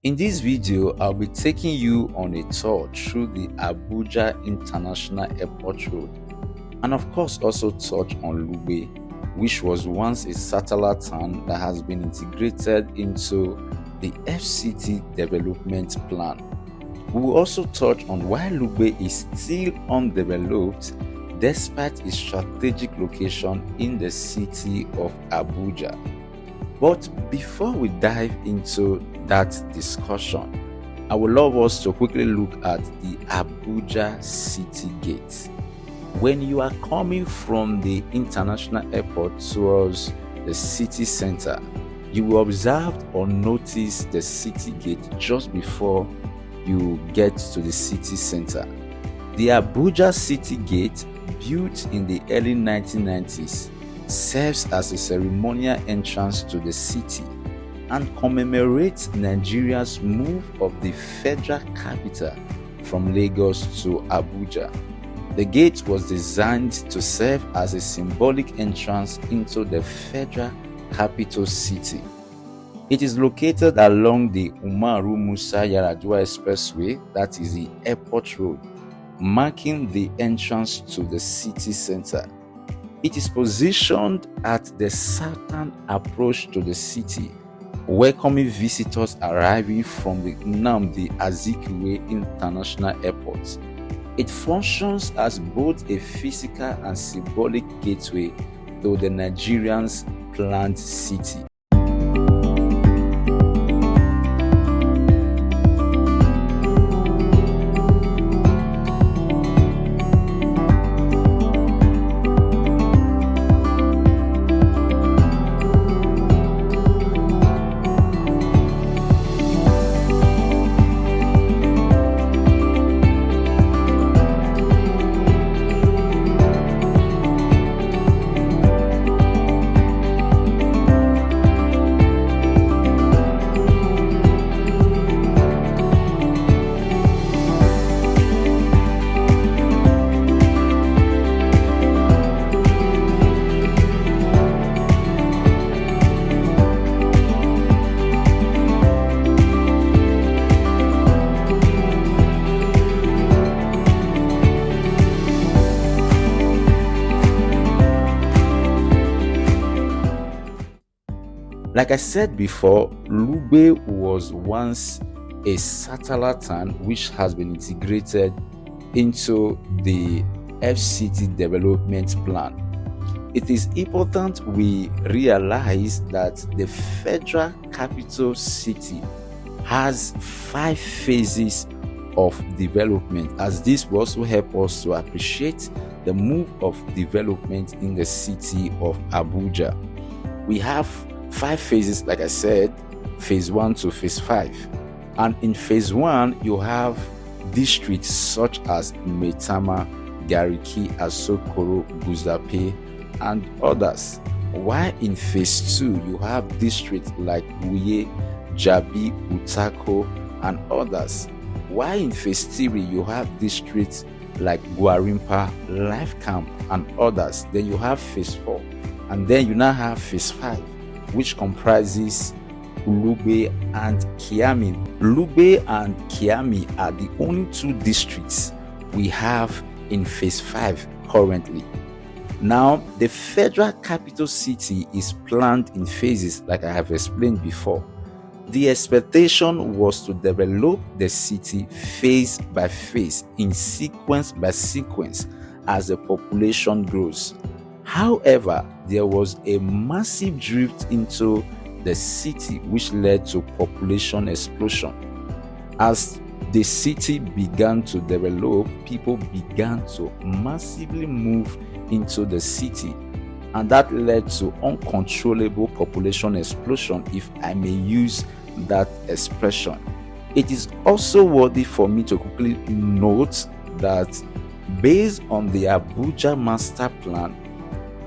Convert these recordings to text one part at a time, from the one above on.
In this video, I'll be taking you on a tour through the Abuja International Airport Road, and of course also touch on Lugbe, which was once a satellite town that has been integrated into the FCT development plan. We will also touch on why Lugbe is still undeveloped despite its strategic location in the city of Abuja. But before we dive into that discussion, I would love us to quickly look at the Abuja City Gate. When you are coming from the international airport towards the city center, you will observe or notice the city gate just before you get to the city center. The Abuja City Gate, built in the early 1990s, serves as a ceremonial entrance to the city and commemorates Nigeria's move of the federal capital from Lagos to Abuja. The gate was designed to serve as a symbolic entrance into the federal capital city. It is located along the Umaru Musa Yaradua Expressway, that is the airport road, marking the entrance to the city center. It is positioned at the southern approach to the city, welcoming visitors arriving from the Nnamdi Azikiwe International Airport. It functions as both a physical and symbolic gateway to the Nigerian's planned city. Like I said before, Lugbe was once a satellite town which has been integrated into the FCT development plan. It is important we realize that the federal capital city has 5 phases of development, as this will also help us to appreciate the move of development in the city of Abuja. We have 5 phases, like I said, phase 1 to phase 5. And in phase 1, you have districts such as Maitama, Gariki, Asokoro, Guzape, and others. While in phase 2, you have districts like Uye, Jabi, Utako, and others. While in phase 3, you have districts like Gwarimpa, Life Camp, and others. Then you have phase 4. And then you now have phase 5, which comprises Lube and Kiami. Lube and Kiami are the only 2 districts we have in phase 5 currently. Now, the federal capital city is planned in phases, like I have explained before. The expectation was to develop the city phase by phase, in sequence by sequence, as the population grows. However, there was a massive drift into the city which led to population explosion. As the city began to develop, people began to massively move into the city, and that led to uncontrollable population explosion, if I may use that expression. It is also worthy for me to quickly note that based on the Abuja master plan,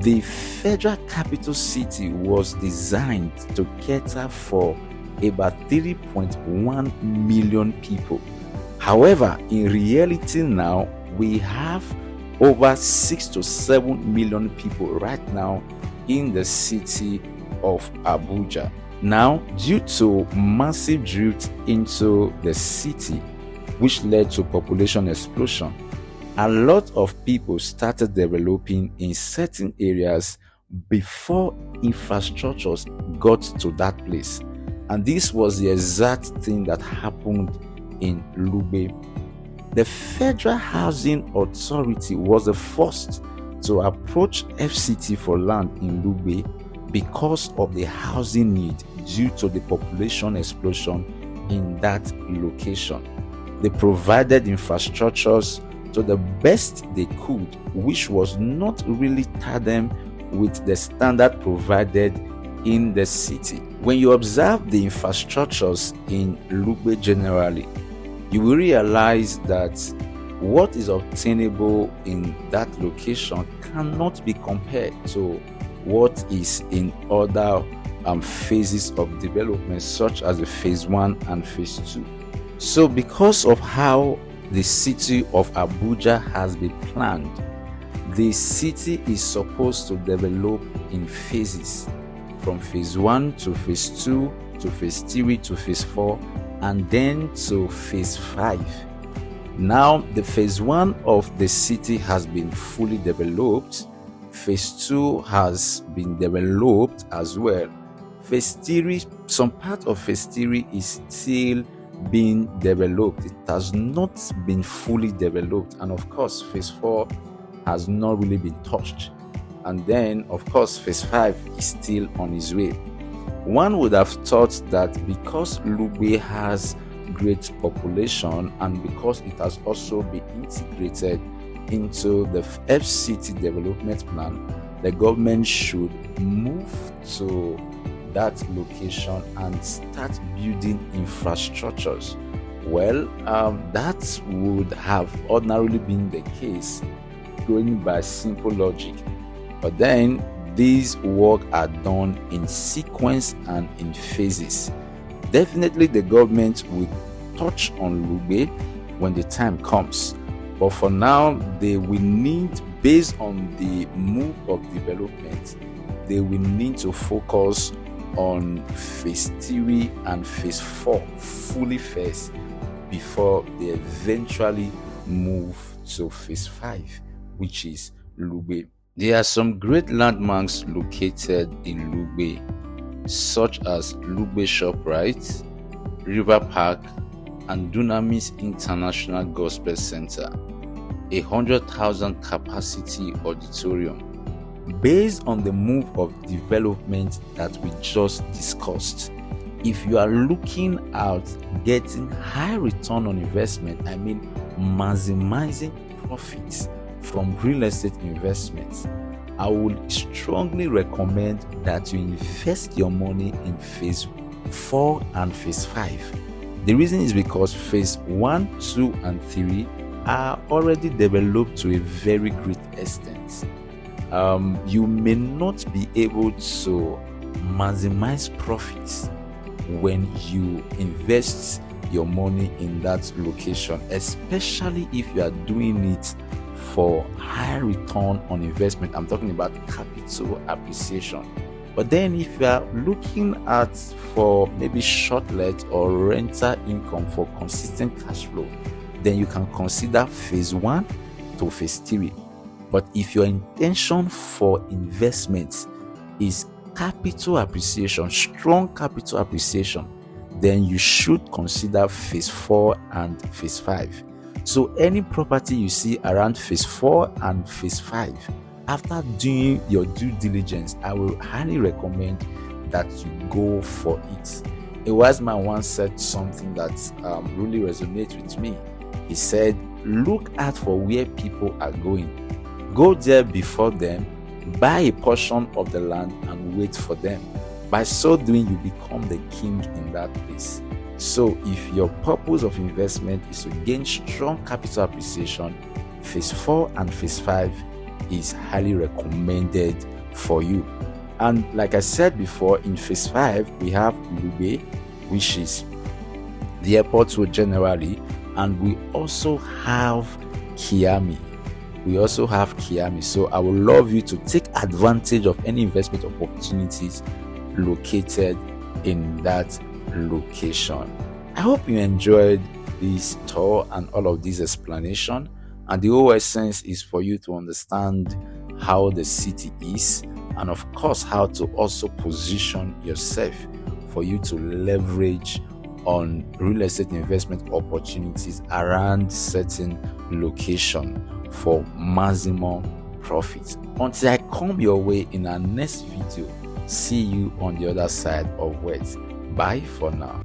the federal capital city was designed to cater for about 3.1 million people. However, in reality now, we have over 6 to 7 million people right now in the city of Abuja. Now, due to massive drift into the city, which led to population explosion, a lot of people started developing in certain areas before infrastructures got to that place. And this was the exact thing that happened in Lugbe. The Federal Housing Authority was the first to approach FCT for land in Lugbe because of the housing need due to the population explosion in that location. They provided infrastructures to the best they could, which was not really tandem with the standard provided in the city. When you observe the infrastructures in Lugbe generally, you will realize that what is obtainable in that location cannot be compared to what is in other phases of development, such as the phase 1 and phase 2. So because of how the city of Abuja has been planned, the city is supposed to develop in phases, from phase 1 to phase 2 to phase 3 to phase 4 and then to phase 5. Now the phase 1 of the city has been fully developed. Phase 2 has been developed as well. Phase 3, some part of phase 3 is still being developed. It has not been fully developed, and of course phase 4 has not really been touched. And then of course phase 5 is still on its way. One would have thought that because Lugbe has great population and because it has also been integrated into the FCT development plan, the government should move to that location and start building infrastructures. Well, that would have ordinarily been the case going by simple logic, but then these work are done in sequence and in phases. Definitely the government will touch on Lugbe when the time comes, but for now they will need, based on the move of development, they will need to focus on phase 3 and phase 4 fully first before they eventually move to phase 5, which is Lugbe. There are some great landmarks located in Lugbe, such as Lugbe ShopRite, River Park, and Dunamis International Gospel Center, a 100,000 capacity auditorium. Based on the move of development that we just discussed, if you are looking at getting high return on investment, I mean maximizing profits from real estate investments, I would strongly recommend that you invest your money in phase 4 and phase 5. The reason is because phase 1, 2, and 3 are already developed to a very great extent. You may not be able to maximize profits when you invest your money in that location, especially if you are doing it for high return on investment. I'm talking about capital appreciation. But then if you are looking at for maybe short-let or rental income for consistent cash flow, then you can consider phase 1 to phase 3. But if your intention for investments is capital appreciation, strong capital appreciation, then you should consider phase 4 and phase 5. So any property you see around phase 4 and phase 5, after doing your due diligence, I will highly recommend that you go for it. A wise man once said something that really resonates with me. He said, look out for where people are going. Go there before them, buy a portion of the land and wait for them. By so doing, you become the king in that place. So if your purpose of investment is to gain strong capital appreciation, phase 4 and phase 5 is highly recommended for you. And like I said before, in phase 5 we have Lube, which is the airport road generally, and we also have Kiami. So I would love you to take advantage of any investment opportunities located in that location. I hope you enjoyed this tour and all of this explanation, and the whole essence is for you to understand how the city is, and of course how to also position yourself for you to leverage on real estate investment opportunities around certain location for maximum profit. Until I come your way in our next video, see you on the other side of words. Bye for now.